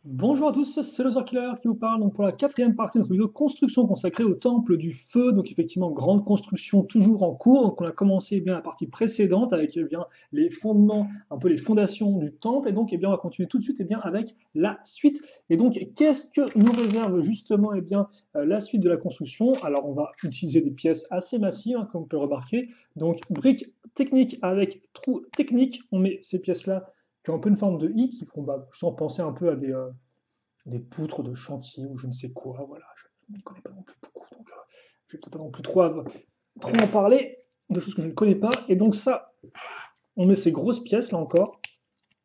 Bonjour à tous, c'est le Killer qui vous parle donc pour la quatrième partie de notre vidéo construction consacrée au temple du feu. Donc effectivement, grande construction toujours en cours. Donc on a commencé bien la partie précédente avec bien les fondements, un peu les fondations du temple. Et donc on va continuer tout de suite bien avec la suite. Et donc qu'est-ce que nous réserve justement bien la suite de la construction? Alors on va utiliser des pièces assez massives, comme on peut le remarquer. Donc briques techniques avec trous techniques. On met ces pièces-là qui ont un peu une forme de I, qui font sans penser un peu à des poutres de chantier ou je ne sais quoi. Voilà, je ne connais pas non plus beaucoup, donc je vais peut-être pas non plus trop en parler de choses que je ne connais pas. Et donc ça, on met ces grosses pièces là encore,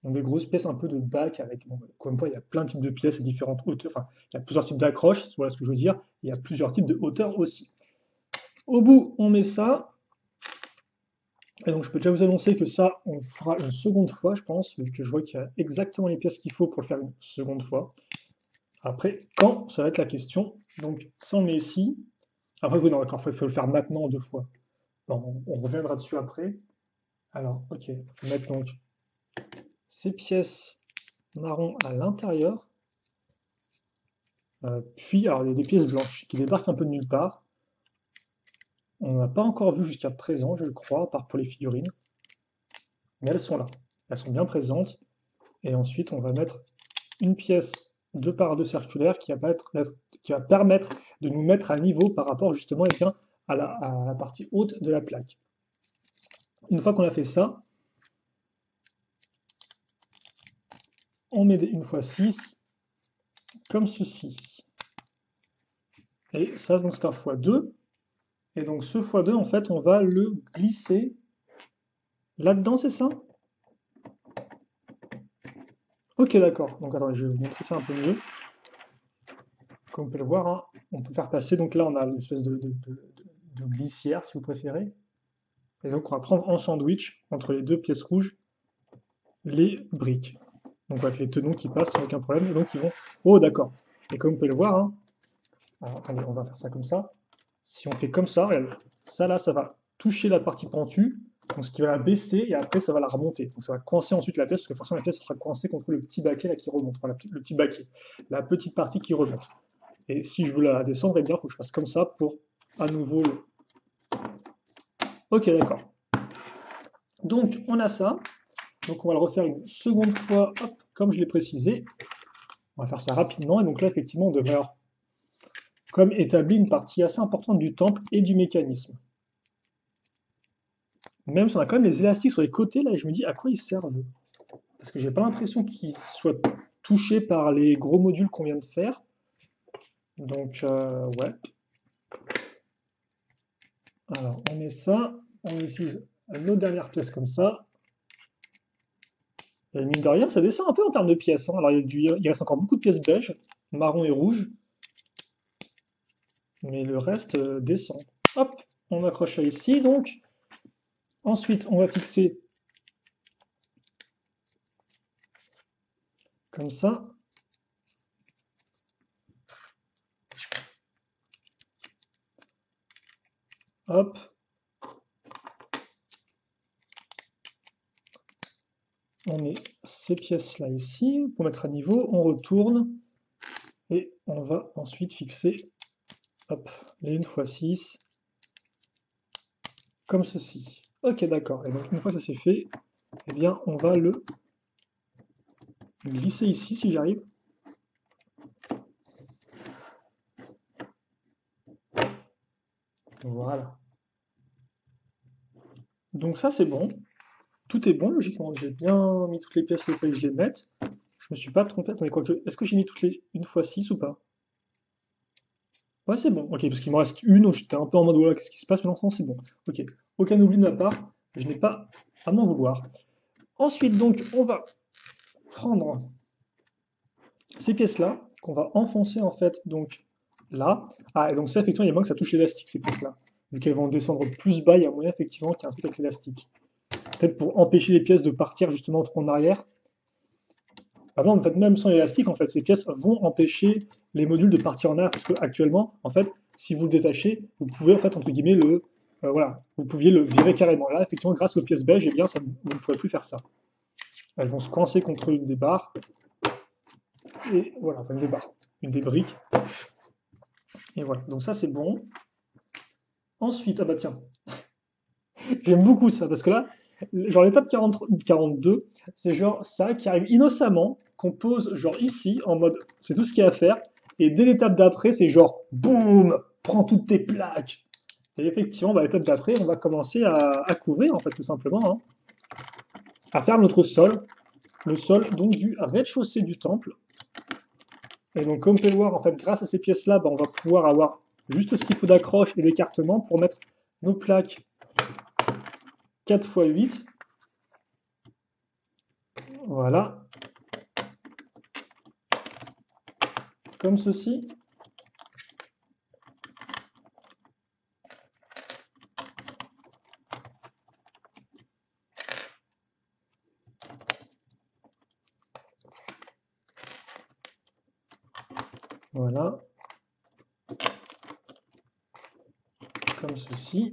donc des grosses pièces un peu de bac avec, bon, comme quoi il y a plein de types de pièces à différentes hauteurs, enfin il y a plusieurs types d'accroches, voilà ce que je veux dire, il y a plusieurs types de hauteurs aussi. Au bout, on met ça, et donc je peux déjà vous annoncer que ça, on fera une seconde fois, je pense, vu que je vois qu'il y a exactement les pièces qu'il faut pour le faire une seconde fois. Après, quand, ça va être la question. Donc, ça, on met ici. Après, oui, non, d'accord, il faut le faire maintenant deux fois. Bon, on reviendra dessus après. Alors, ok, il faut mettre donc ces pièces marron à l'intérieur. Puis, alors, il y a des pièces blanches qui débarquent un peu de nulle part. On n'a pas encore vu jusqu'à présent, je le crois, à part pour les figurines. Mais elles sont là. Elles sont bien présentes. Et ensuite, on va mettre une pièce 2 par 2 circulaire qui va permettre de nous mettre à niveau par rapport justement bien, à la partie haute de la plaque. Une fois qu'on a fait ça, on met des 1x6 comme ceci. Et ça, donc c'est un x2. Et donc ce x2, en fait, on va le glisser là-dedans, c'est ça? Ok, d'accord. Donc attendez, je vais vous montrer ça un peu mieux. Comme vous pouvez le voir, hein, on peut faire passer. Donc là, on a une espèce de glissière, si vous préférez. Et donc, on va prendre en sandwich, entre les deux pièces rouges, les briques. Donc, avec les tenons qui passent sans aucun problème. Et donc, ils vont. Oh, d'accord. Et comme vous pouvez le voir, hein, alors, attendez, on va faire ça comme ça. Si on fait comme ça, regardez, ça là, ça va toucher la partie pentue, donc ce qui va la baisser, et après, ça va la remonter. Donc, ça va coincer ensuite la pièce, parce que forcément, la pièce sera coincée contre le petit baquet là qui remonte. Enfin, le petit baquet, la petite partie qui remonte. Et si je veux la descendre, eh bien, il faut que je fasse comme ça pour à nouveau. Ok, d'accord. Donc, on a ça. Donc on va le refaire une seconde fois, hop, comme je l'ai précisé. On va faire ça rapidement. Et donc là, effectivement, on devrait avoir comme établi une partie assez importante du temple et du mécanisme. Même si on a quand même les élastiques sur les côtés, là, je me dis à quoi ils servent. Parce que j'ai pas l'impression qu'ils soient touchés par les gros modules qu'on vient de faire. Donc, ouais. Alors, on met ça. On utilise nos dernières pièces comme ça. Et mine de rien, ça descend un peu en termes de pièces, hein. Alors, il reste encore beaucoup de pièces beige, marron et rouge. Mais le reste descend. Hop, on accroche ça ici donc. Ensuite, on va fixer comme ça. Hop. On met ces pièces-là ici pour mettre à niveau. On retourne et on va ensuite fixer hop, les 1x6 comme ceci. Ok, d'accord. Et donc, une fois que ça c'est fait, eh bien, on va le glisser ici si j'arrive. Voilà. Donc ça c'est bon. Tout est bon, logiquement. J'ai bien mis toutes les pièces qu'il fallait que je les mette. Je me suis pas trompé. Attendez, quoi que. Est-ce que j'ai mis toutes les 1x6 ou pas? Ouais, c'est bon. Ok, parce qu'il me reste une. Donc j'étais un peu en mode voilà, qu'est-ce qui se passe? Mais non, c'est bon. Ok. Aucun oubli de ma part. Je n'ai pas à m'en vouloir. Ensuite, donc, on va prendre ces pièces-là qu'on va enfoncer en fait donc là. Ah, et donc ça, effectivement, il y a moyen que ça touche l'élastique, ces pièces-là. Vu qu'elles vont descendre plus bas, il y a moyen effectivement qu'il y a un truc avec l'élastique. Peut-être pour empêcher les pièces de partir justement trop en arrière. Par exemple, en fait, même sans l'élastique, en fait, ces pièces vont empêcher les modules de partir en arrière parce qu'actuellement, en fait, si vous le détachez, vous pouvez en fait entre guillemets voilà, vous pouviez le virer carrément. Là, effectivement, grâce aux pièces beige, eh bien, ça, vous ne pourrez plus faire ça. Elles vont se coincer contre une des barres. Et voilà, enfin des briques. Et voilà, donc ça c'est bon. Ensuite, ah bah tiens, j'aime beaucoup ça, parce que là, genre l'étape 42, c'est genre ça qui arrive innocemment, qu'on pose genre ici, en mode c'est tout ce qu'il y a à faire, et dès l'étape d'après, c'est genre boum, prends toutes tes plaques. Et effectivement, bah, l'étape d'après, on va commencer à couvrir, en fait, tout simplement, hein, à faire notre sol, le sol donc du rez-de-chaussée du temple. Et donc, comme on peut le voir, en fait, grâce à ces pièces-là, bah, on va pouvoir avoir juste ce qu'il faut d'accroche et d'écartement pour mettre nos plaques 4 x 8. Voilà. Comme ceci. Voilà. Comme ceci.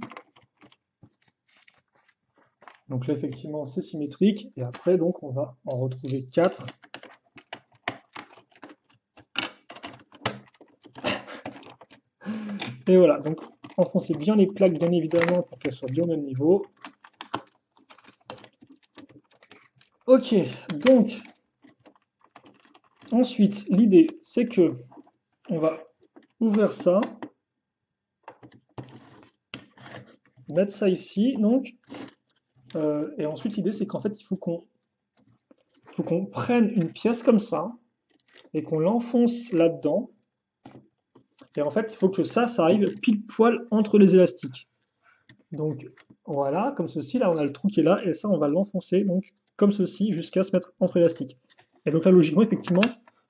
Donc là, effectivement, c'est symétrique. Et après, donc, on va en retrouver 4. Et voilà. Donc, enfoncez bien les plaques, bien évidemment, pour qu'elles soient bien au même niveau. Ok. Donc, ensuite, l'idée, c'est que on va ouvrir ça. Mettre ça ici, donc. Et ensuite, l'idée, c'est qu'en fait, il faut qu'on prenne une pièce comme ça et qu'on l'enfonce là-dedans. Et en fait, il faut que ça arrive pile poil entre les élastiques. Donc voilà, comme ceci. Là, on a le trou qui est là et ça, on va l'enfoncer donc comme ceci jusqu'à se mettre entre élastiques. Et donc là, logiquement, effectivement,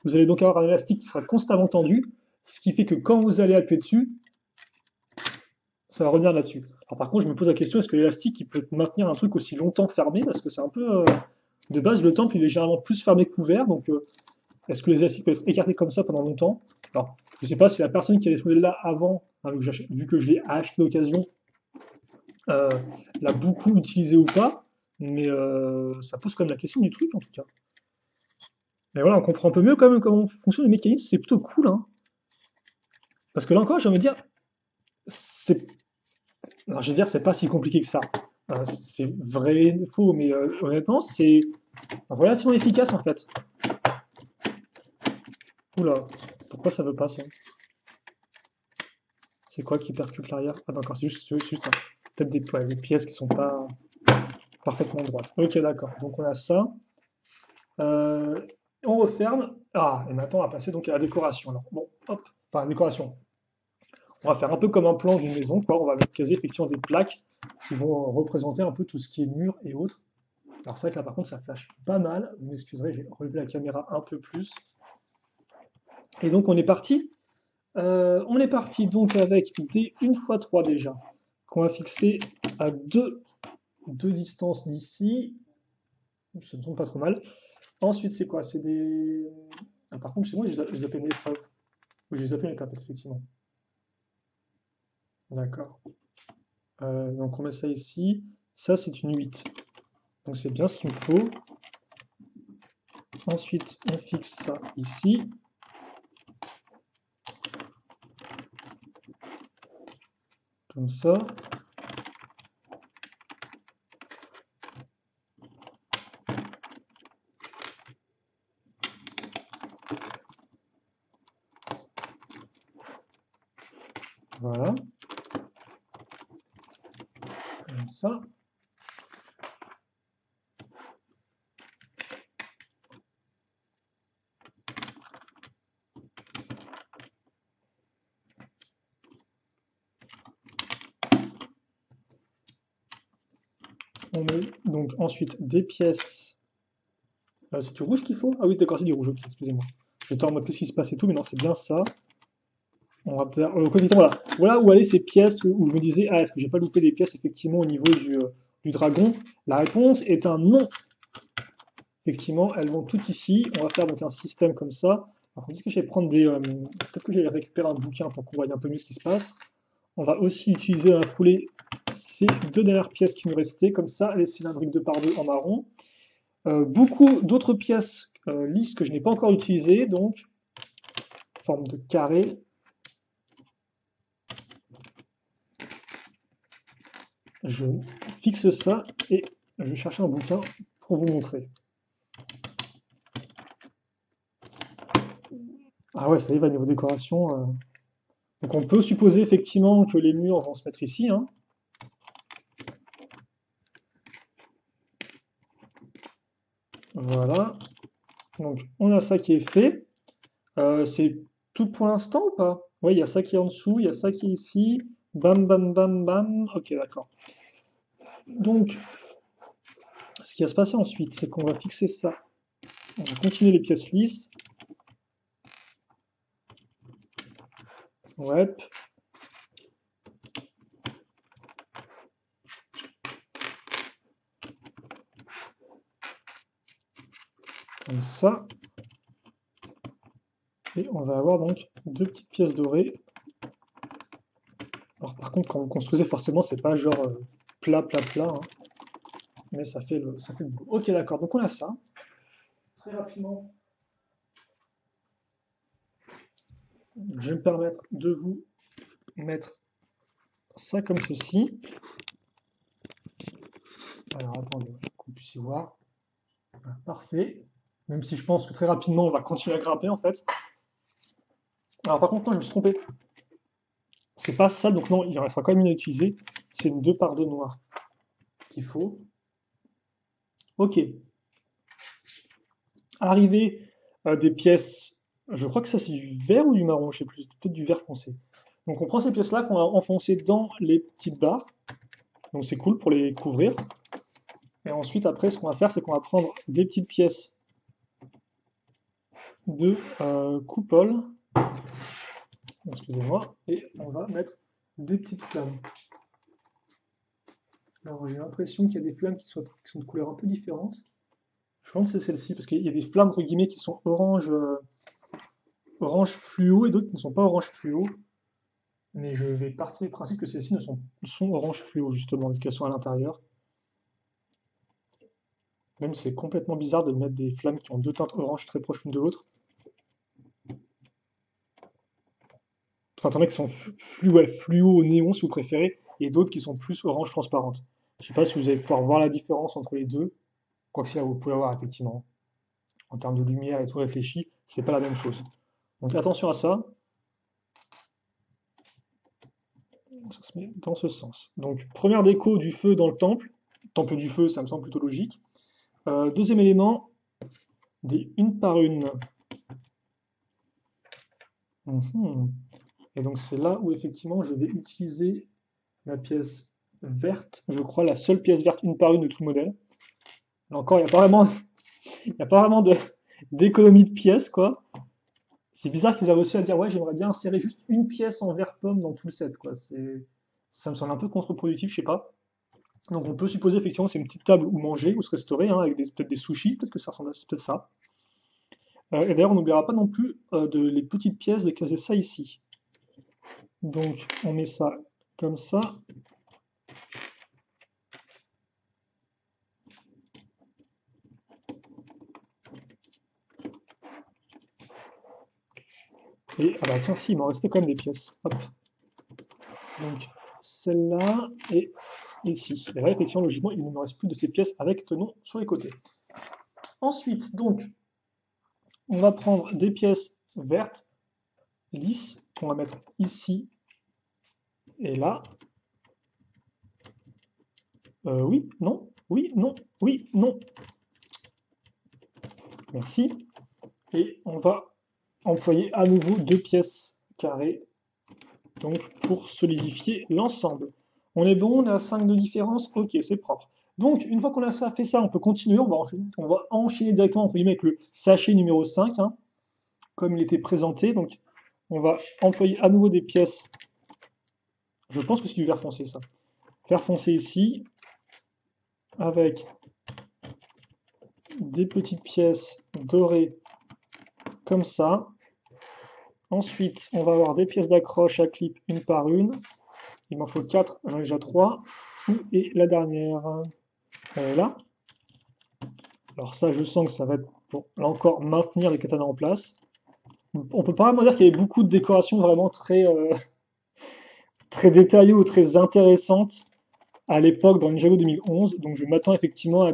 vous allez donc avoir un élastique qui sera constamment tendu, ce qui fait que quand vous allez appuyer dessus, ça va revenir là-dessus. Alors par contre, je me pose la question, est-ce que l'élastique, il peut maintenir un truc aussi longtemps fermé? Parce que c'est un peu... de base, le temple, il est généralement plus fermé qu'ouvert, donc est-ce que les élastiques peuvent être écartés comme ça pendant longtemps? Alors, je ne sais pas si la personne qui avait ce modèle-là avant, hein, vu que je l'ai acheté d'occasion, euh, l'a beaucoup utilisé ou pas, mais ça pose quand même la question du truc en tout cas. Mais voilà, on comprend un peu mieux quand même comment fonctionne le mécanisme, c'est plutôt cool, hein. Parce que là encore, j'ai envie de dire, c'est alors, je veux dire, c'est pas si compliqué que ça. C'est vrai, faux, mais honnêtement, c'est relativement efficace en fait. Oula, pourquoi ça veut pas ça? C'est quoi qui percute l'arrière? Ah d'accord, c'est juste peut-être des pièces qui sont pas parfaitement droites. Ok, d'accord. Donc on a ça. Euh, on referme. Ah, et maintenant on va passer donc à la décoration. Alors bon, hop, enfin la décoration. On va faire un peu comme un plan d'une maison, quoi. On va mettre quasi effectivement des plaques qui vont représenter un peu tout ce qui est mur et autres. Alors c'est vrai que là par contre ça flash pas mal. Vous m'excuserez, j'ai relevé la caméra un peu plus. Et donc on est parti donc avec des 1 x 3 déjà, qu'on va fixer à deux distances d'ici. Ce ne sont pas trop mal. Ensuite, c'est quoi? C'est des. Ah, par contre, chez moi, je les appelle une épreuve. Oui, je les appelle une étape, effectivement. D'accord. Donc on met ça ici. Ça, c'est une 8. Donc c'est bien ce qu'il me faut. Ensuite, on fixe ça ici. Comme ça. Voilà. Comme ça. On met donc ensuite des pièces. C'est du rouge qu'il faut? Ah oui, d'accord, c'est du rouge, ok, excusez-moi. J'étais en mode qu'est-ce qui se passe et tout, mais non, c'est bien ça. On va peut-être. Voilà où allaient ces pièces où je me disais, ah, est-ce que j'ai pas loupé des pièces effectivement au niveau du dragon? La réponse est un non. Effectivement, elles vont toutes ici. On va faire donc un système comme ça. Alors, on dit que je vais prendre des. Peut-être que je vais récupérer un bouquin pour qu'on voie un peu mieux ce qui se passe. On va aussi utiliser un foulée ces deux dernières pièces qui nous restaient, comme ça, les cylindriques 2 par 2 en marron. Beaucoup d'autres pièces lisse que je n'ai pas encore utilisée, donc forme de carré. Je fixe ça et je vais chercher un bouquin pour vous montrer. Ah ouais, ça y va niveau décoration. Donc on peut supposer effectivement que les murs vont se mettre ici, hein. Voilà. Donc on a ça qui est fait. C'est tout pour l'instant ou pas? Oui, il y a ça qui est en dessous, il y a ça qui est ici. Bam, bam, bam, bam. Ok, d'accord. Donc, ce qui va se passer ensuite, c'est qu'on va fixer ça. On va continuer les pièces lisses. Ouais. Comme ça. Et on va avoir donc deux petites pièces dorées. Alors par contre, quand vous construisez, forcément, c'est pas genre plat, plat, plat, hein, mais ça fait le boulot. Ok, d'accord. Donc on a ça. Très rapidement, je vais me permettre de vous mettre ça comme ceci. Alors attendez, faut qu'on puisse y voir. Voilà, parfait. Même si je pense que très rapidement, on va continuer à grimper en fait. Alors par contre, non, je me suis trompé. C'est pas ça, donc non, il en restera quand même une à utiliser. C'est une 2 par 2 noir qu'il faut. Ok. Arrivé à des pièces, je crois que ça c'est du vert ou du marron, je sais plus, peut-être du vert foncé. Donc on prend ces pièces-là qu'on va enfoncer dans les petites barres. Donc c'est cool pour les couvrir. Et ensuite, après, ce qu'on va faire, c'est qu'on va prendre des petites pièces de coupole, excusez-moi, et on va mettre des petites flammes. Alors j'ai l'impression qu'il y a des flammes qui sont de couleurs un peu différentes. Je pense que c'est celle-ci, parce qu'il y a des flammes, entre guillemets, qui sont orange, orange fluo et d'autres qui ne sont pas orange fluo. Mais je vais partir du principe que celles-ci sont orange fluo, justement, vu qu'elles sont à l'intérieur. Même si c'est complètement bizarre de mettre des flammes qui ont deux teintes orange très proches l'une de l'autre. Enfin, t'en as qui sont fluo néon, si vous préférez, et d'autres qui sont plus orange transparente. Je sais pas si vous allez pouvoir voir la différence entre les deux. Quoique si là, vous pouvez voir, effectivement. En termes de lumière et tout réfléchi, c'est pas la même chose. Donc attention à ça. Ça se met dans ce sens. Donc, première déco du feu dans le temple. Temple du feu, ça me semble plutôt logique. Deuxième élément, des une par une. Mhm. Et donc c'est là où effectivement je vais utiliser la pièce verte, je crois la seule pièce verte une par une de tout le modèle. Là encore, il n'y a pas vraiment, il y a pas vraiment d'économie de pièces, quoi. C'est bizarre qu'ils aient réussi à dire ouais, j'aimerais bien insérer juste une pièce en vert pomme dans tout le set, quoi. Ça me semble un peu contre-productif, je sais pas. Donc on peut supposer effectivement que c'est une petite table où manger, où se restaurer, hein, avec peut-être des sushis, peut-être que ça ressemble à c'est peut-être ça. Et d'ailleurs, on n'oubliera pas non plus de les petites pièces de caser ça ici. Donc on met ça comme ça. Et ah bah tiens, si, il m'en restait quand même des pièces. Hop. Donc celle-là et ici. Et là, effectivement, logiquement, il ne me reste plus de ces pièces avec tenon sur les côtés. Ensuite, donc, on va prendre des pièces vertes, lisses, qu'on va mettre ici et là. Oui, non, oui, non, oui, non. Merci. Et on va employer à nouveau deux pièces carrées donc pour solidifier l'ensemble. On est bon, on est à 5 de différence, ok, c'est propre. Donc, une fois qu'on a ça, fait ça, on peut continuer, on va enchaîner directement entre guillemets avec le sachet numéro 5, hein, comme il était présenté. Donc, on va employer à nouveau des pièces, je pense que c'est du vert foncé ça. Vert foncé ici, avec des petites pièces dorées comme ça. Ensuite, on va avoir des pièces d'accroche à clip une par une. Il m'en faut 4, j'en ai déjà 3. Où est la dernière? Elle est là. Alors ça, je sens que ça va être pour, là encore, maintenir les katanas en place. On peut pas vraiment dire qu'il y avait beaucoup de décorations vraiment très détaillées ou très intéressantes à l'époque dans Ninjago 2011. Donc je m'attends effectivement à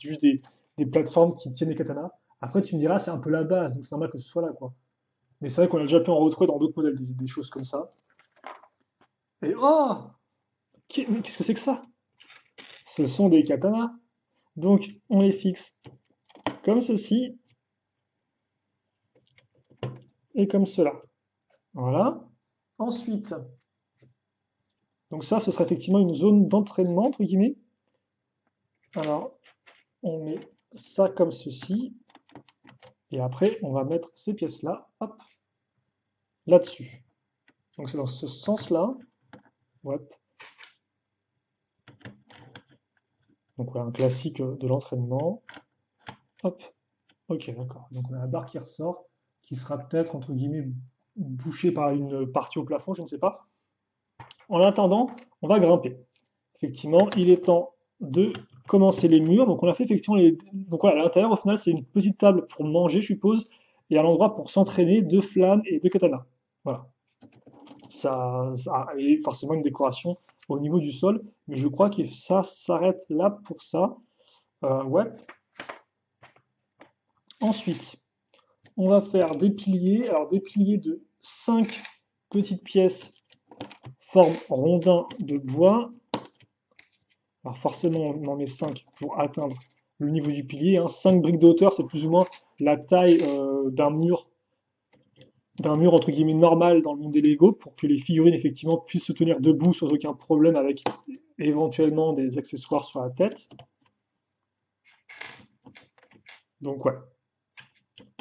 juste des plateformes qui tiennent les katanas. Après, tu me diras, c'est un peu la base, donc c'est normal que ce soit là, quoi. Mais c'est vrai qu'on a déjà pu en retrouver dans d'autres modèles, des choses comme ça. Et oh! Mais qu'est-ce que c'est que ça? Ce sont des katanas. Donc on les fixe comme ceci et comme cela. Voilà. Ensuite, donc ça, ce sera effectivement une zone d'entraînement, entre guillemets. Alors, on met ça comme ceci. Et après, on va mettre ces pièces-là, hop, là-dessus. Donc c'est dans ce sens-là. Hop. Donc voilà, un classique de l'entraînement. Hop. Ok, d'accord. Donc on a la barre qui ressort, qui sera peut-être, entre guillemets, bouchée par une partie au plafond, je ne sais pas. En attendant, on va grimper. Effectivement, il est temps de commencer les murs. Donc on a fait effectivement les. Donc voilà, à l'intérieur, au final, c'est une petite table pour manger, je suppose, et à l'endroit pour s'entraîner, deux flammes et deux katanas. Voilà. Ça et forcément une décoration au niveau du sol, mais je crois que ça s'arrête là pour ça. Ouais. Ensuite, on va faire des piliers. Alors des piliers de 5 petites pièces forme rondin de bois. Alors forcément, on en met 5 pour atteindre le niveau du pilier, hein. 5 briques de hauteur, c'est plus ou moins la taille d'un mur entre guillemets normal dans le monde des Lego, pour que les figurines effectivement puissent se tenir debout sans aucun problème avec éventuellement des accessoires sur la tête. Donc ouais,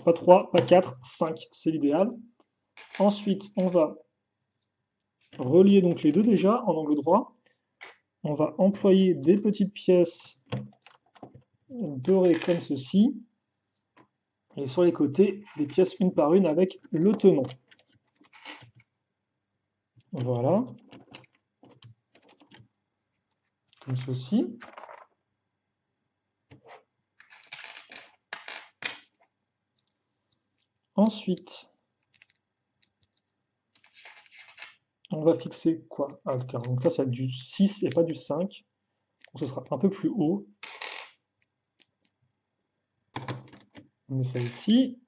pas 3, pas 4, 5, c'est l'idéal. Ensuite, on va relier donc les deux déjà en angle droit. On va employer des petites pièces dorées comme ceci. Et sur les côtés, des pièces une par une avec le tenon. Voilà, comme ceci. Ensuite, on va fixer quoi? Ah, donc là, c'est du 6 et pas du 5. Donc ce sera un peu plus haut. On met ça ici.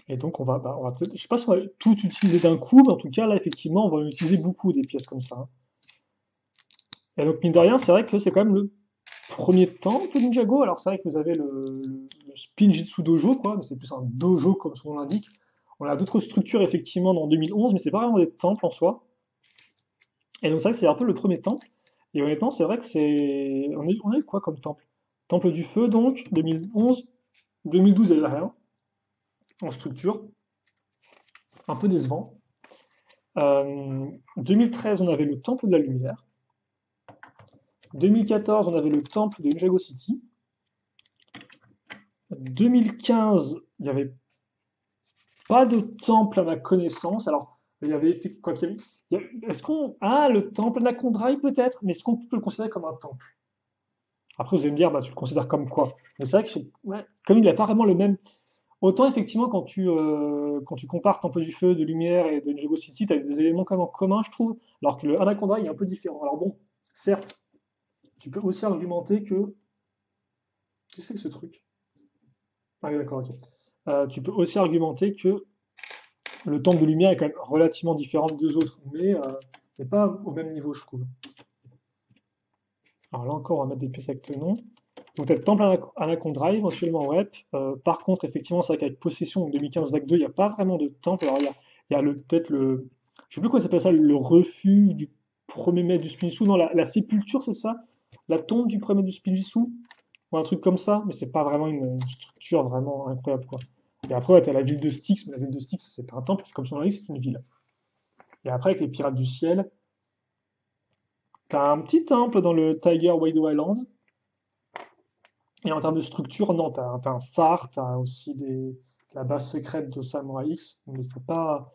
Et donc, on va peut-être, je sais pas si on va tout utiliser d'un coup, mais en tout cas, là, effectivement, on va utiliser beaucoup des pièces comme ça, hein. Et donc, mine de rien, c'est vrai que c'est quand même le premier temple Ninjago. Alors, c'est vrai que vous avez le Spinjitzu Dojo, quoi, mais c'est plus un dojo comme son nom l'indique. On a d'autres structures, effectivement, dans 2011, mais c'est pas vraiment des temples en soi. Et donc, c'est vrai que c'est un peu le premier temple. Et honnêtement, c'est vrai que c'est. On a eu quoi comme temple? Temple du Feu, donc, 2011. 2012, il n'y avait rien en structure. Un peu décevant. 2013, on avait le Temple de la Lumière. 2014, on avait le Temple de Ninjago City. 2015, il n'y avait pas de temple à ma connaissance. Alors, il y avait quoi qu'il y avait. Est-ce qu'on. Ah, le temple d'Anacondraï peut-être, mais est-ce qu'on peut le considérer comme un temple? Après, vous allez me dire, bah, tu le considères comme quoi? Mais c'est vrai que ouais, comme il n'a pas vraiment le même. Autant effectivement, quand tu compares Temple du Feu, de Lumière et de Ninjago City, tu as des éléments quand même en commun, je trouve. Alors que le Anaconda, il est un peu différent. Alors bon, certes, tu peux aussi argumenter que. Qu'est-ce que c'est que ce truc? Ah oui, d'accord, ok. Tu peux aussi argumenter que le Temple de Lumière est quand même relativement différent des deux autres, mais pas au même niveau, je trouve. Alors là encore, on va mettre des pièces avec tenon. Donc peut-être Temple Anaconda, éventuellement Rep. Par contre, effectivement, c'est vrai qu'avec Possession 2015 Vague 2, il n'y a pas vraiment de temple. Alors il y a peut-être le. Je sais plus comment ça s'appelle ça, le refuge du premier maître du Spinjitzu. Non, la sépulture, c'est ça? La tombe du premier maître du Spinjitzu? Ou un truc comme ça, mais c'est pas vraiment une structure vraiment incroyable, quoi. Et après, ouais, t'as la ville de Styx, mais la ville de Styx, c'est pas un temple, c'est comme son nom l'indique, c'est une ville. Et après, avec les pirates du ciel, t'as un petit temple dans le Tiger Wado Island. Et en termes de structure, non, t'as un phare, t'as aussi la base secrète de Samurai X, mais c'est pas.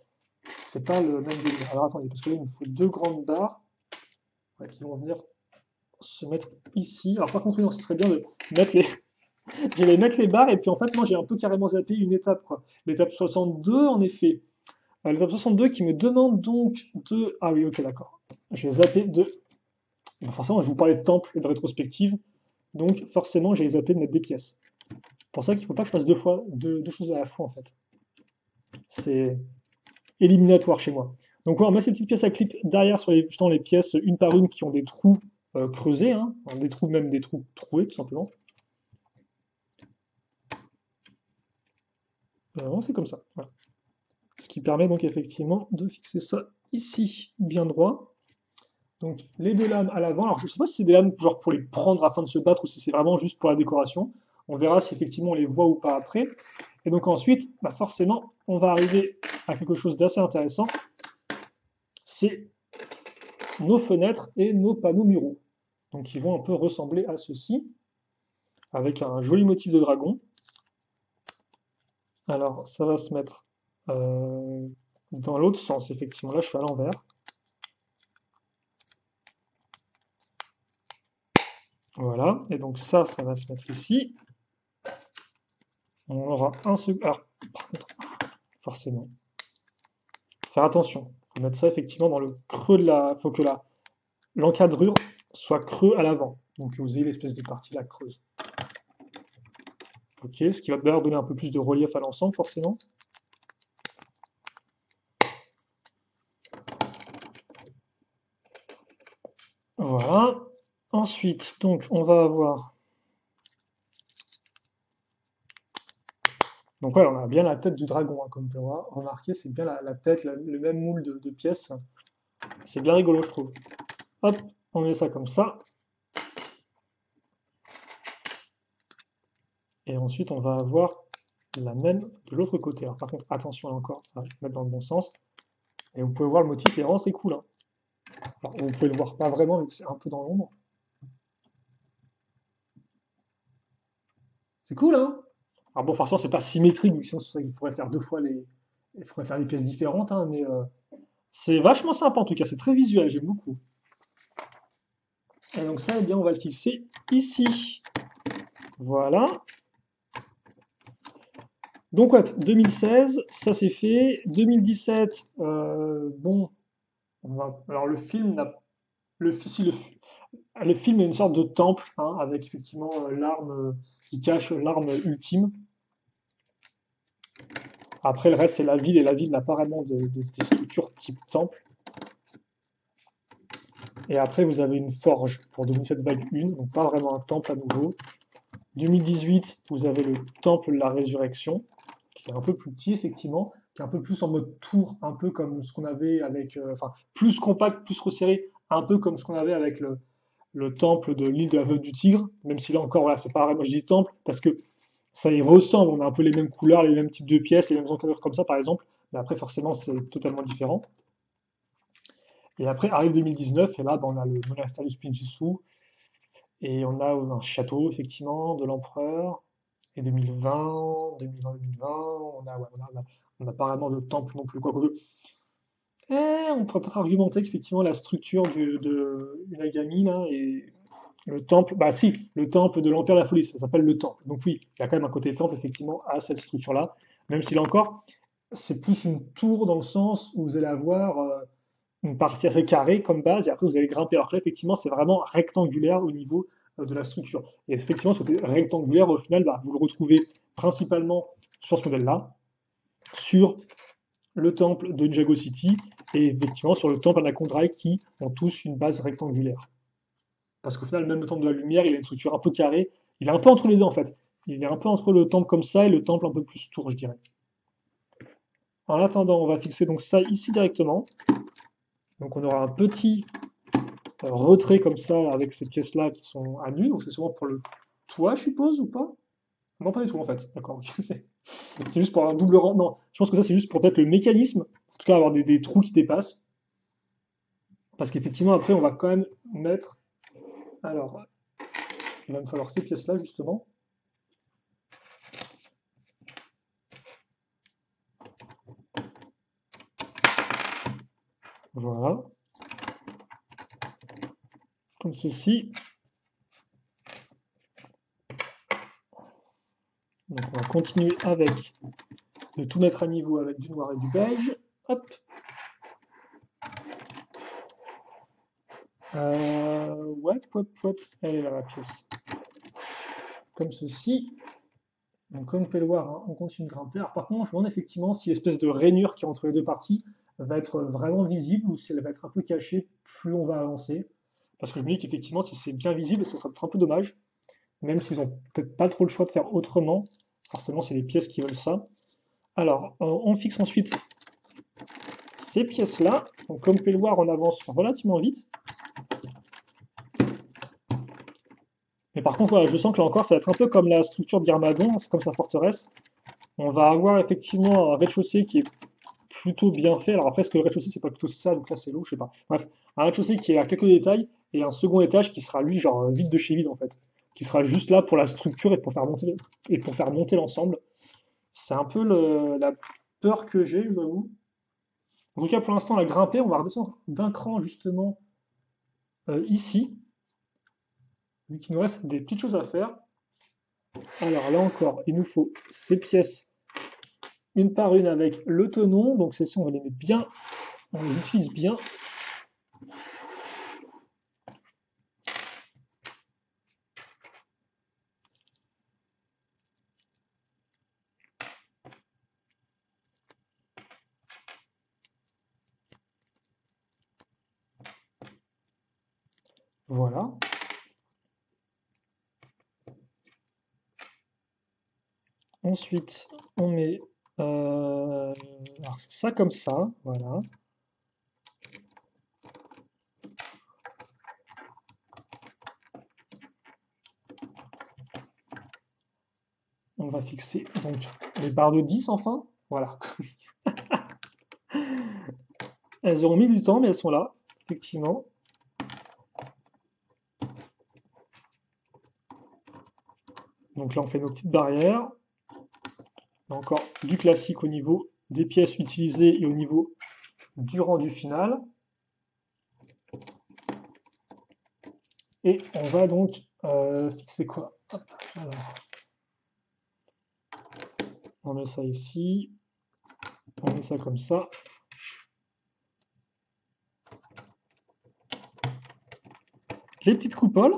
c'est pas le même délire. Alors attendez, parce que là, il me faut deux grandes barres ouais, qui vont venir se mettre ici. Alors par contre, oui, non, ce serait bien de mettre les, je vais mettre les barres et puis en fait, moi j'ai un peu carrément zappé une étape, quoi. L'étape 62, en effet. L'étape 62 qui me demande donc de. Ah oui, ok, d'accord. Je vais zapper de. Bon, forcément, je vous parlais de temple et de rétrospective, donc forcément, j'ai zappé de mettre des pièces. C'est pour ça qu'il ne faut pas que je fasse deux fois, deux choses à la fois, en fait. C'est éliminatoire chez moi. Donc, on met ces petites pièces à clip derrière sur les, justement, les pièces une par une qui ont des trous creusés, hein, des trous, même des trous troués, tout simplement. On fait comme ça. Voilà. Ce qui permet donc effectivement de fixer ça ici bien droit. Donc les deux lames à l'avant. Alors je ne sais pas si c'est des lames genre pour les prendre afin de se battre ou si c'est vraiment juste pour la décoration. On verra si effectivement on les voit ou pas après. Et donc ensuite, bah forcément, on va arriver à quelque chose d'assez intéressant. C'est nos fenêtres et nos panneaux muraux. Donc ils vont un peu ressembler à ceci, avec un joli motif de dragon. Alors ça va se mettre dans l'autre sens, effectivement. Là je suis à l'envers. Voilà, et donc ça va se mettre ici. On aura un seul. Alors, par contre, forcément, faire attention. Il faut mettre ça effectivement dans le creux de la. Il faut que l'encadrure soit creux à l'avant. Donc vous ayez l'espèce de partie là creuse. Ok, ce qui va d'ailleurs donner un peu plus de relief à l'ensemble, forcément. Voilà. Ensuite, donc, on va avoir. Donc, ouais, on a bien la tête du dragon, hein, comme vous pouvez remarquer, c'est bien la tête, le même moule de pièces. C'est bien rigolo, je trouve. Hop, on met ça comme ça. Et ensuite, on va avoir la même de l'autre côté. Alors, par contre, attention là encore à mettre dans le bon sens. Et vous pouvez voir le motif est vraiment très cool, hein. Alors, vous pouvez le voir pas vraiment, vu que c'est un peu dans l'ombre. C'est cool, hein? Alors bon, forcément, c'est pas symétrique, vu que sinon, il faudrait faire deux fois les. Il faudrait faire des pièces différentes, hein, mais c'est vachement sympa en tout cas, c'est très visuel, j'aime beaucoup. Et donc ça, eh bien, on va le fixer ici. Voilà. Donc ouais, 2016, ça c'est fait. 2017, bon, alors le film n'a si le film est une sorte de temple, hein, avec effectivement l'arme qui cache l'arme ultime. Après, le reste, c'est la ville, et la ville n'a pas vraiment des structures type temple. Et après, vous avez une forge pour 2007 vague 1, donc pas vraiment un temple à nouveau. 2018, vous avez le temple de la résurrection, qui est un peu plus petit, effectivement, qui est un peu plus en mode tour, un peu comme ce qu'on avait avec. Enfin, plus compact, plus resserré, un peu comme ce qu'on avait avec le temple de l'île de la Veuve du Tigre, même si là encore, voilà, c'est pas vraiment, je dis temple, parce que ça y ressemble, on a un peu les mêmes couleurs, les mêmes types de pièces, les mêmes encadreurs comme ça, par exemple, mais après, forcément, c'est totalement différent. Et après arrive 2019, et là, ben, on a le monastère du Spinjitzu, et on a un château, effectivement, de l'empereur, et 2020, 2020, 2020, on a pas vraiment de temple non plus, quoi. On pourrait peut-être argumenter qu'effectivement, la structure de Unagami, là, et le temple, bah si, le temple de l'Empire de la Folie, ça s'appelle le temple. Donc oui, il y a quand même un côté temple, effectivement, à cette structure-là, même si là encore, c'est plus une tour dans le sens où vous allez avoir une partie assez carrée comme base, et après vous allez grimper. Alors que là, effectivement, c'est vraiment rectangulaire au niveau de la structure. Et effectivement, ce côté rectangulaire, au final, bah, vous le retrouvez principalement sur ce modèle-là, sur le temple de Jago City, et effectivement sur le temple Anacondrae qui ont tous une base rectangulaire. Parce qu'au final, même le temple de la lumière, il a une structure un peu carrée. Il est un peu entre les deux en fait. Il est un peu entre le temple comme ça et le temple un peu plus tour, je dirais. En attendant, on va fixer donc ça ici directement. Donc on aura un petit retrait comme ça avec ces pièces-là qui sont à nu. Donc c'est souvent pour le toit, je suppose, ou pas? Non, pas du tout en fait. D'accord. Ok. C'est juste pour un double rang. Non, je pense que ça c'est juste pour peut-être le mécanisme. En tout cas, avoir des trous qui dépassent. Parce qu'effectivement, après, on va quand même mettre. Alors, il va me falloir ces pièces-là justement. Voilà, comme ceci. Donc on va continuer avec de tout mettre à niveau avec du noir et du beige. Hop. Ouais, elle est là la pièce. Comme ceci. Donc comme vous pouvez le voir, hein, on continue de grimper. Alors par contre, je me demande effectivement si l'espèce de rainure qui est entre les deux parties va être vraiment visible ou si elle va être un peu cachée plus on va avancer. Parce que je me dis qu'effectivement, si c'est bien visible, ça sera peut-être un peu dommage. Même s'ils ont peut-être pas trop le choix de faire autrement. Forcément, c'est les pièces qui veulent ça. Alors, on fixe ensuite ces pièces-là. Donc comme vous pouvez le voir, on avance relativement vite. Mais par contre, voilà, je sens que là encore, ça va être un peu comme la structure d'Irmadon, c'est comme sa forteresse. On va avoir effectivement un rez-de-chaussée qui est plutôt bien fait. Alors après, est-ce que le rez-de-chaussée, c'est pas plutôt ça, donc là c'est lourd, je sais pas. Bref, un rez-de-chaussée qui a quelques détails, et un second étage qui sera lui, genre vide de chez vide en fait. Qui sera juste là pour la structure et pour faire monter l'ensemble. C'est un peu la peur que j'ai, je vous avoue. En tout cas, pour l'instant, on a grimpé, on va redescendre d'un cran justement ici, vu qu'il nous reste des petites choses à faire. Alors là encore, il nous faut ces pièces une par une avec le tenon. Donc celles-ci, on va les mettre bien, on les utilise bien. Voilà. Ensuite, on met alors ça comme ça, voilà. On va fixer donc les barres de 10 enfin. Voilà. Elles auront mis du temps, mais elles sont là, effectivement. Donc là, on fait nos petites barrières. Encore du classique au niveau des pièces utilisées et au niveau du rendu final. Et on va donc fixer quoi? Hop, alors, on met ça ici, on met ça comme ça. Les petites coupoles,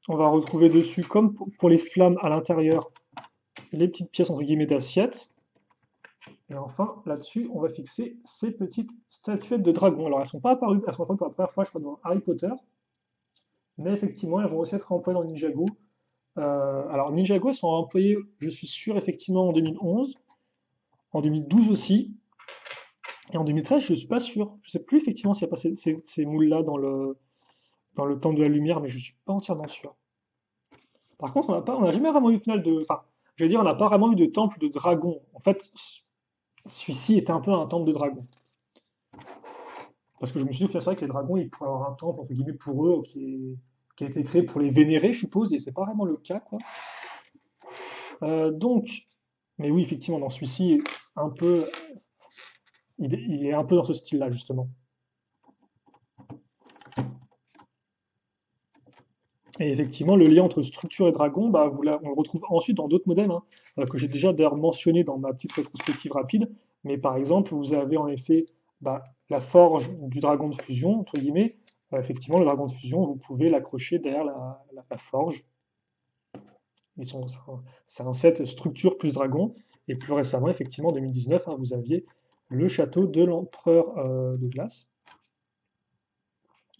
on va retrouver dessus, comme pour les flammes à l'intérieur, les petites pièces entre guillemets d'assiettes. Et enfin, là-dessus, on va fixer ces petites statuettes de dragons. Alors, elles ne sont pas apparues, elles sont apparues pour la première fois, je crois, dans Harry Potter. Mais effectivement, elles vont aussi être employées dans Ninjago. Alors, Ninjago, elles sont employées, je suis sûr, effectivement, en 2011, en 2012 aussi, et en 2013, je ne suis pas sûr. Je ne sais plus effectivement s'il y a passé ces moules-là dans le temple de la lumière, mais je ne suis pas entièrement sûr. Par contre, on n'a jamais vraiment eu au final de. Enfin, je veux dire, on n'a pas vraiment eu de temple de dragon. En fait, celui-ci était un peu un temple de dragon. Parce que je me suis dit, c'est vrai que les dragons, ils pourraient avoir un temple, entre guillemets, pour eux, qui a été créé pour les vénérer, je suppose, et c'est pas vraiment le cas, quoi. Donc, mais oui, effectivement, dans celui-ci, un peu, il est un peu dans ce style-là, justement. Et effectivement, le lien entre structure et dragon, bah, on le retrouve ensuite dans d'autres modèles, hein, que j'ai déjà d'ailleurs mentionné dans ma petite rétrospective rapide. Mais par exemple, vous avez en effet bah, la forge du dragon de fusion, entre guillemets. Effectivement, le dragon de fusion, vous pouvez l'accrocher derrière la forge. C'est un set structure plus dragon. Et plus récemment, effectivement, en 2019, hein, vous aviez le château de l'empereur de glace.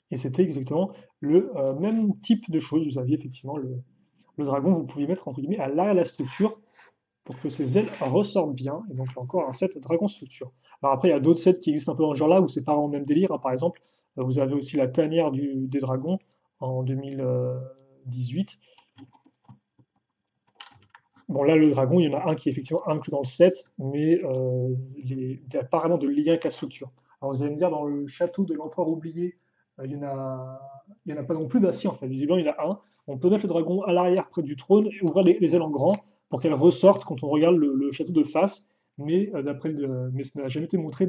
Et c'était exactement le même type de choses. Vous aviez effectivement le dragon, vous pouviez mettre entre guillemets à l'arrière de la structure pour que ses ailes ressortent bien. Et donc il y a encore un set dragon structure. Alors après, il y a d'autres sets qui existent un peu dans ce genre-là où c'est pas vraiment le même délire, hein. Par exemple, vous avez aussi la tanière des dragons en 2018. Bon, là, le dragon, il y en a un qui est effectivement inclus dans le set, mais il n'y a pas vraiment de lien avec la structure. Alors, vous allez me dire, dans le château de l'empereur oublié, il y en a pas non plus. Bah si, en fait, visiblement, il y en a un. On peut mettre le dragon à l'arrière près du trône et ouvrir les ailes en grand pour qu'elle ressorte quand on regarde le château de face, mais, mais ça n'a jamais été montré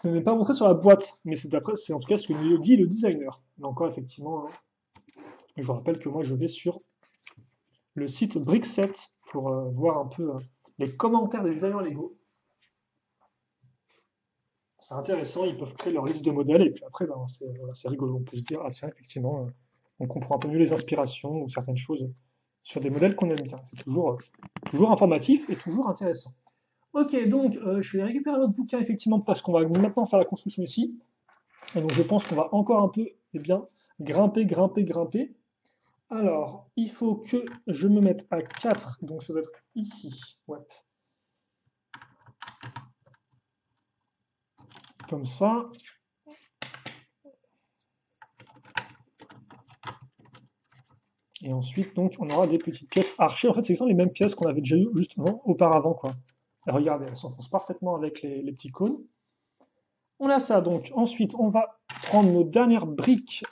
Ce n'est pas montré sur la boîte, mais c'est en tout cas ce que nous dit le designer. Mais encore, effectivement, hein, je vous rappelle que moi, je vais sur le site Brickset pour voir un peu les commentaires des designers Lego. C'est intéressant, ils peuvent créer leur liste de modèles et puis après, ben, voilà, c'est rigolo. On peut se dire, ah tiens, effectivement, on comprend un peu mieux les inspirations ou certaines choses sur des modèles qu'on aime bien. C'est toujours informatif et toujours intéressant. Ok, donc je vais récupérer notre bouquin effectivement parce qu'on va maintenant faire la construction ici. Et donc je pense qu'on va encore un peu, eh bien, grimper. Alors, il faut que je me mette à 4, donc ça va être ici. Ouais. Comme ça. Et ensuite, donc, on aura des petites pièces archées. En fait, c'est exactement les mêmes pièces qu'on avait déjà eues justement auparavant, quoi. Et regardez, elles s'enfoncent parfaitement avec les petits cônes. On a ça, donc. Ensuite, on va prendre nos dernières briques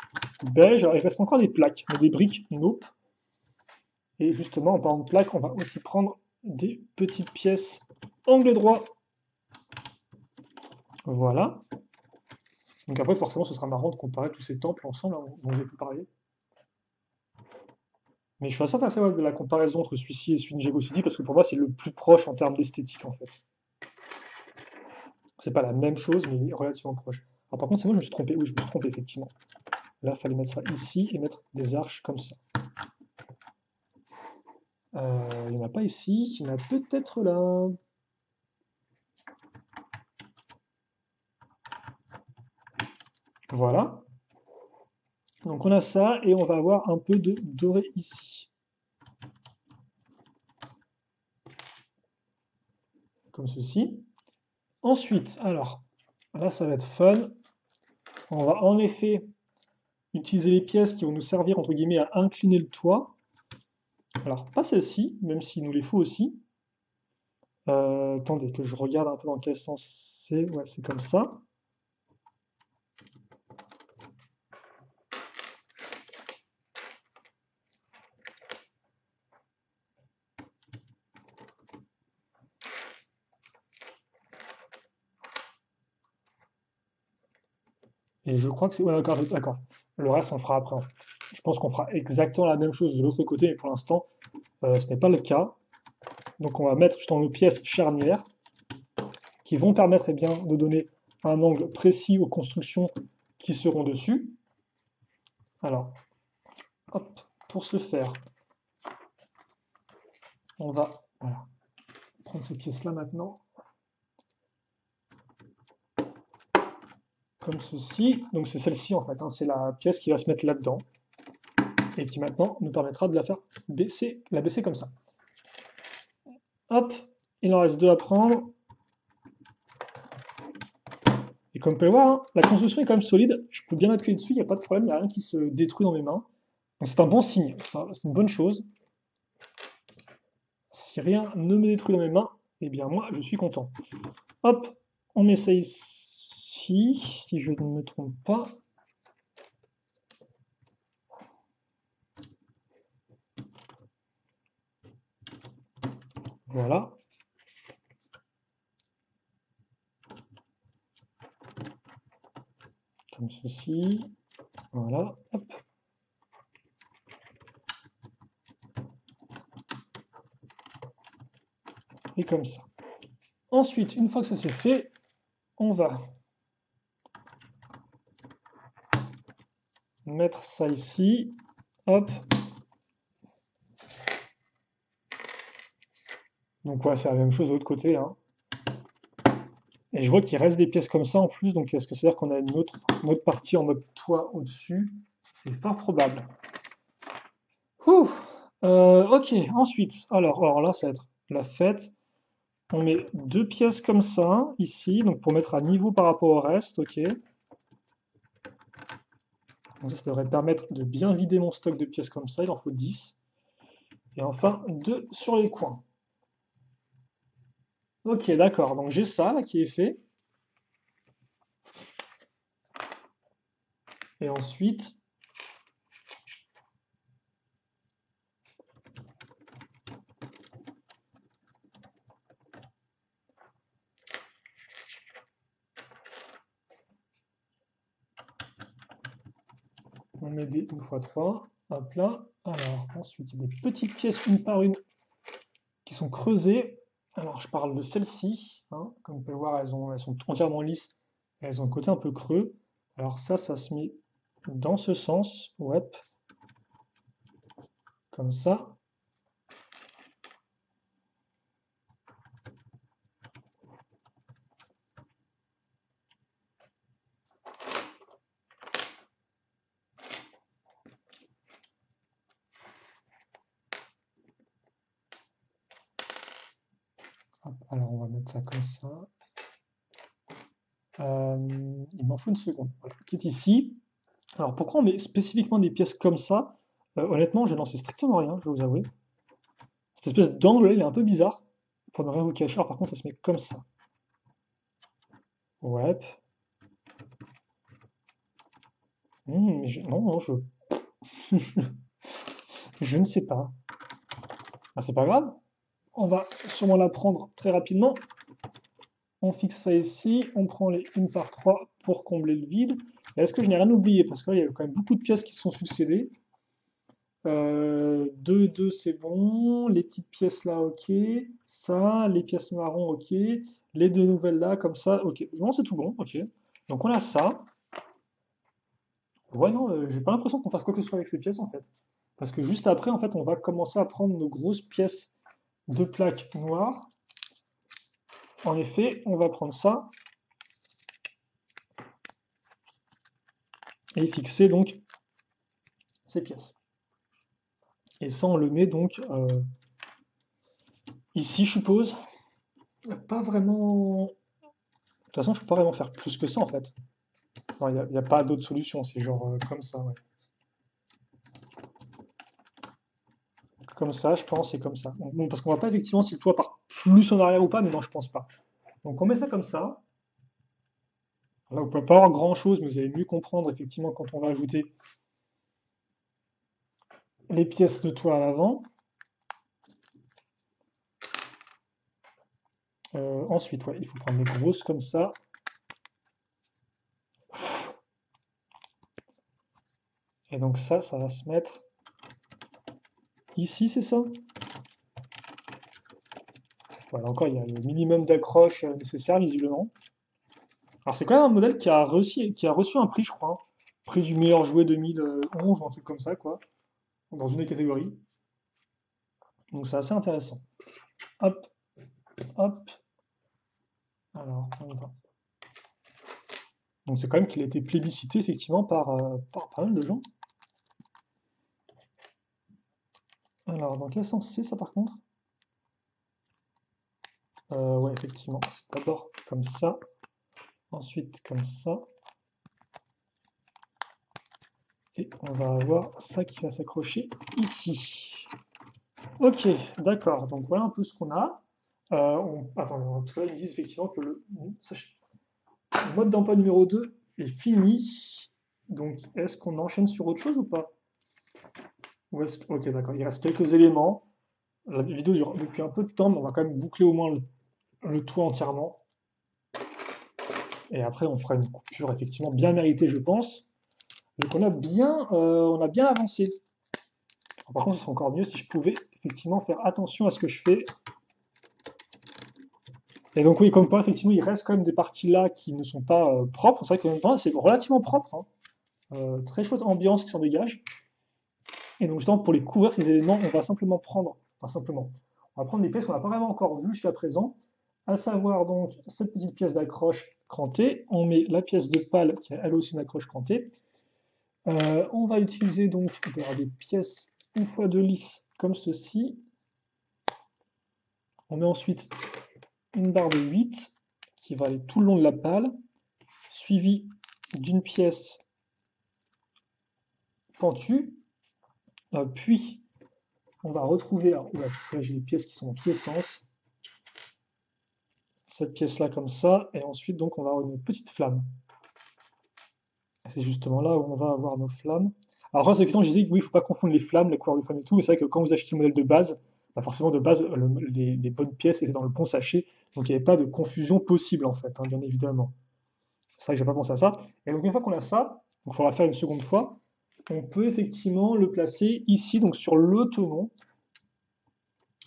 beige. Alors, il reste encore des plaques, mais des briques nope. Et justement, en parlant de plaques, on va aussi prendre des petites pièces angle droit. Voilà. Donc après, forcément, ce sera marrant de comparer tous ces temples ensemble, hein, dont j'ai pu parler. Mais je suis assez intéressé de la comparaison entre celui-ci et celui de Lego City, parce que pour moi, c'est le plus proche en termes d'esthétique, en fait. C'est pas la même chose, mais relativement proche. Alors par contre, c'est moi, je me suis trompé. Oui, je me suis trompé, effectivement. Là, il fallait mettre ça ici et mettre des arches comme ça. Il n'y en a pas ici, il y en a peut-être là. Voilà. Donc on a ça, et on va avoir un peu de doré ici. Comme ceci. Ensuite, alors, là, ça va être fun. On va en effet utiliser les pièces qui vont nous servir, entre guillemets, à incliner le toit. Alors, pas celle-ci, même s'il nous les faut aussi. Attendez, que je regarde un peu dans quel sens c'est. Ouais, c'est comme ça. Et je crois que c'est... Ouais, d'accord, d'accord. Le reste, on le fera après, en fait. Je pense qu'on fera exactement la même chose de l'autre côté, mais pour l'instant, ce n'est pas le cas. Donc, on va mettre justement nos pièces charnières qui vont permettre eh bien, de donner un angle précis aux constructions qui seront dessus. Alors, hop, pour ce faire, on va voilà, prendre ces pièces-là maintenant, comme ceci. Donc c'est celle-ci en fait, hein, c'est la pièce qui va se mettre là-dedans et qui maintenant nous permettra de la faire baisser, la baisser comme ça. Hop, il en reste deux à prendre. Et comme vous pouvez voir, hein, la construction est quand même solide. Je peux bien appuyer dessus, il n'y a pas de problème, il n'y a rien qui se détruit dans mes mains. Donc c'est un bon signe, c'est une bonne chose. Si rien ne me détruit dans mes mains, eh bien moi je suis content. Hop, on met ça ici, si je ne me trompe pas. Voilà. Comme ceci. Voilà. Hop. Et comme ça. Ensuite, une fois que ça c'est fait, on va mettre ça ici. Hop. Donc ouais, c'est la même chose de l'autre côté, hein. Et je vois qu'il reste des pièces comme ça en plus, donc est-ce que ça veut dire qu'on a une autre partie en mode toit au-dessus? C'est fort probable. Ouh. Ok, ensuite, alors là, ça va être la fête. On met deux pièces comme ça, ici, donc pour mettre à niveau par rapport au reste, ok. Donc ça devrait permettre de bien vider mon stock de pièces comme ça, il en faut 10. Et enfin, deux sur les coins. Ok, d'accord, donc j'ai ça là qui est fait. Et ensuite, met des 1x3, hop là. Alors, ensuite, il y a des petites pièces une par une qui sont creusées. Alors, je parle de celles-ci, hein. Comme vous pouvez le voir, elles sont entièrement lisses. Elles ont le côté un peu creux. Alors ça se met dans ce sens, ouais, comme ça. Hop, alors on va mettre ça comme ça. Il m'en faut une seconde, voilà, qui est ici. Alors pourquoi on met spécifiquement des pièces comme ça? Honnêtement, je n'en sais strictement rien, je vais vous avouer. Cette espèce d'angle, il est un peu bizarre, pour ne rien vous cacher. Alors par contre, ça se met comme ça. Ouais. Non, non, je ne sais pas. Ah, c'est pas grave. On va sûrement la prendre très rapidement. On fixe ça ici. On prend les 1 par 3 pour combler le vide. Est-ce que je n'ai rien oublié? Parce que là, il y a quand même beaucoup de pièces qui sont succédées. 2, 2, c'est bon. Les petites pièces là, ok. Ça, les pièces marron, ok. Les deux nouvelles là, comme ça, ok. Non, c'est tout bon, ok. Donc on a ça. Ouais, non, j'ai pas l'impression qu'on fasse quoi que ce soit avec ces pièces en fait. Parce que juste après, en fait, on va commencer à prendre nos grosses pièces de plaques noires. En effet, on va prendre ça et fixer donc ces pièces. Et ça, on le met donc ici, je suppose. Il n'y a pas vraiment. De toute façon, je peux pas vraiment faire plus que ça en fait. Non, il n'y a pas d'autre solution, c'est genre comme ça, ouais. Comme ça, je pense, et comme ça. Bon, parce qu'on voit pas effectivement si le toit part plus en arrière ou pas, mais non, je pense pas. Donc on met ça comme ça. Là, vous pouvez pas avoir grand chose, mais vous allez mieux comprendre effectivement quand on va ajouter les pièces de toit à l'avant. Ensuite, ouais, il faut prendre les grosses comme ça. Et donc ça va se mettre ici, c'est ça? Voilà, encore, il y a le minimum d'accroche nécessaire, visiblement. Alors, c'est quand même un modèle qui a reçu un prix, je crois, hein. Prix du meilleur jouet 2011 ou un truc comme ça, quoi, dans une des catégories. Donc, c'est assez intéressant. Hop, hop. Alors, on y va. Donc, c'est quand même qu'il a été plébiscité, effectivement, par pas mal de gens. Alors, dans quel sens c'est, ça, par contre? Ouais, effectivement, c'est d'abord comme ça, ensuite comme ça, et on va avoir ça qui va s'accrocher ici. Ok, d'accord, donc voilà un peu ce qu'on a. Attends, parce que là, ils me disent effectivement que le mode d'emploi numéro 2 est fini. Donc, est-ce qu'on enchaîne sur autre chose ou pas? Ok, d'accord, il reste quelques éléments. La vidéo dure depuis un peu de temps, mais on va quand même boucler au moins le toit entièrement. Et après, on fera une coupure effectivement bien méritée, je pense. Donc on a bien avancé. Alors, par contre, ce serait encore mieux si je pouvais effectivement faire attention à ce que je fais. Et donc oui, comme quoi, effectivement, il reste quand même des parties là qui ne sont pas propres. C'est vrai que en même temps, c'est relativement propre, hein. Très chouette ambiance qui s'en dégage. Et donc justement, pour les couvrir ces éléments, on va simplement prendre, enfin simplement, on va prendre des pièces qu'on n'a pas vraiment encore vues jusqu'à présent, à savoir donc cette petite pièce d'accroche crantée. On met la pièce de pale qui a elle aussi une accroche crantée. On va utiliser donc des pièces une fois de lisse comme ceci. On met ensuite une barre de 8 qui va aller tout le long de la pale, suivie d'une pièce pentue. Puis on va retrouver, alors, ouais, parce que là j'ai les pièces qui sont dans tous les sens, cette pièce là comme ça, et ensuite donc on va avoir une petite flamme. C'est justement là où on va avoir nos flammes. Alors là, c'est que je disais que oui, il ne faut pas confondre les flammes, les couleurs de flammes et tout, mais c'est vrai que quand vous achetez le modèle de base, bah forcément de base, les bonnes pièces étaient dans le bon sachet, donc il n'y avait pas de confusion possible en fait, hein, bien évidemment. C'est vrai que j'ai pas pensé à ça. Et donc une fois qu'on a ça, il faudra faire une seconde fois. on peut effectivement le placer ici, donc sur le tenon.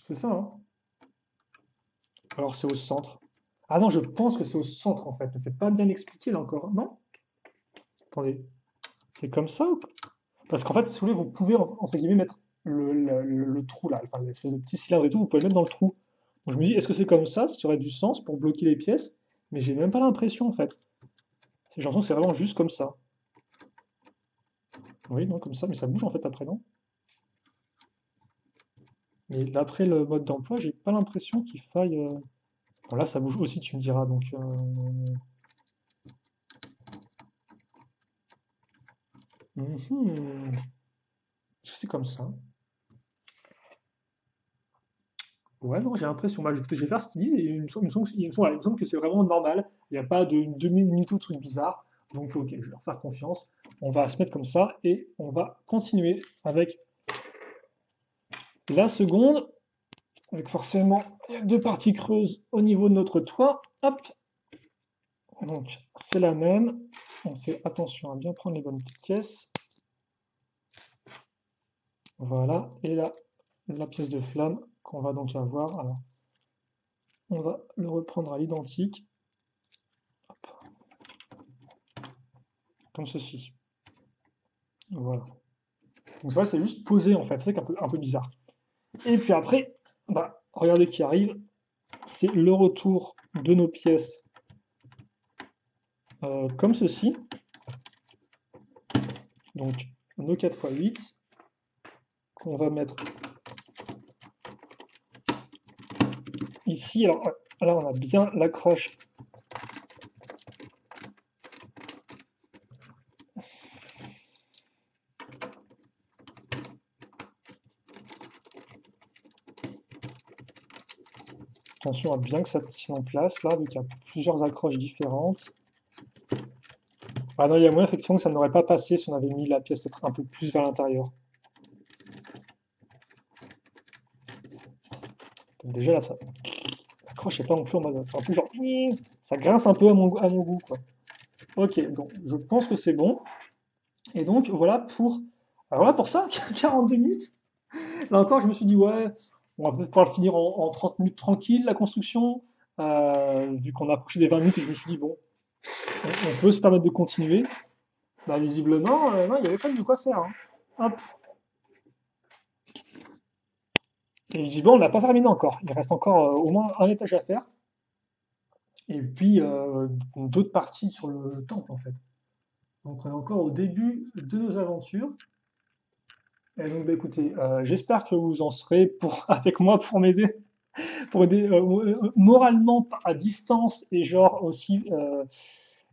C'est ça, hein? Alors c'est au centre. Ah non, je pense que c'est au centre en fait, mais c'est pas bien expliqué là encore, non? Attendez, c'est comme ça ou pas? Parce qu'en fait, si vous voulez, vous pouvez entre guillemets mettre le trou là, enfin l'espèce de petit cylindre et tout, vous pouvez le mettre dans le trou. Donc je me dis, est-ce que c'est comme ça aurait du sens pour bloquer les pièces? Mais j'ai même pas l'impression en fait. J'ai l'impression que c'est vraiment juste comme ça. Oui, non, comme ça, mais ça bouge en fait après, non? Mais d'après le mode d'emploi, j'ai pas l'impression qu'il faille. Bon, là, ça bouge aussi, tu me diras. Donc, est-ce que c'est comme ça? Ouais, non, j'ai l'impression. Bah, écoutez, je vais faire ce qu'ils disent et voilà, il me semble que c'est vraiment normal. Il n'y a pas de demi-minute ou truc bizarre. Donc, ok, je vais leur faire confiance. On va se mettre comme ça et on va continuer avec la seconde. Avec forcément il y a deux parties creuses au niveau de notre toit. Hop, donc c'est la même. On fait attention à bien prendre les bonnes petites pièces. Voilà, et là, la pièce de flamme qu'on va donc avoir. Alors, on va le reprendre à l'identique, comme ceci. Voilà. Donc ça, c'est juste posé en fait, c'est un peu bizarre. Et puis après, bah, regardez qui arrive, c'est le retour de nos pièces comme ceci. Donc nos 4x8 qu'on va mettre ici. Alors là, on a bien l'accroche. Attention à bien que ça tient en place, là, vu qu'il y a plusieurs accroches différentes. Ah non, il y a moyen effectivement que ça n'aurait pas passé si on avait mis la pièce peut-être un peu plus vers l'intérieur. Donc déjà là, ça l'accroche n'est pas non plus en mode. C'est un peu genre. Ça grince un peu à mon goût, quoi. Ok, donc je pense que c'est bon. Et donc voilà pour. Alors voilà pour ça, 42 minutes. Là encore, je me suis dit, ouais, on va peut-être pouvoir le finir en 30 minutes tranquille, la construction. Vu qu'on a approché des 20 minutes, et je me suis dit, bon, on peut se permettre de continuer. Bah, visiblement, non, il n'y avait pas de quoi faire, hein. Hop. Et visiblement, on n'a pas terminé encore. Il reste encore au moins un étage à faire. Et puis d'autres parties sur le temple, en fait. Donc on est encore au début de nos aventures. Et donc, bah, écoutez, j'espère que vous en serez avec moi pour aider moralement à distance et genre aussi,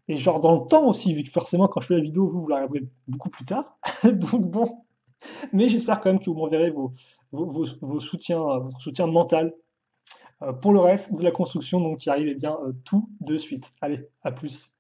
et genre dans le temps aussi, vu que forcément quand je fais la vidéo, vous la regarderez beaucoup plus tard. Donc bon, mais j'espère quand même que vous m'enverrez vos soutiens, votre soutien mental pour le reste de la construction, donc qui arrive eh bien tout de suite. Allez, à plus.